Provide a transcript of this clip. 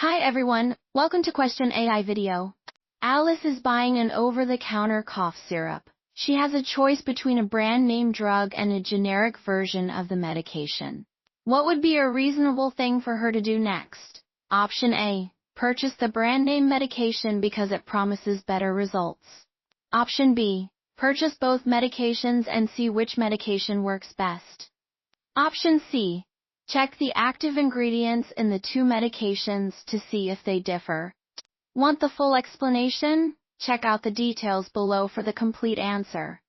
Hi everyone, welcome to Question AI video. Alice is buying an over-the-counter cough syrup. She has a choice between a brand name drug and a generic version of the medication. What would be a reasonable thing for her to do next? Option A. Purchase the brand name medication because it promises better results. Option B. Purchase both medications and see which medication works best. Option C. Check the active ingredients in the two medications to see if they differ. Want the full explanation? Check out the details below for the complete answer.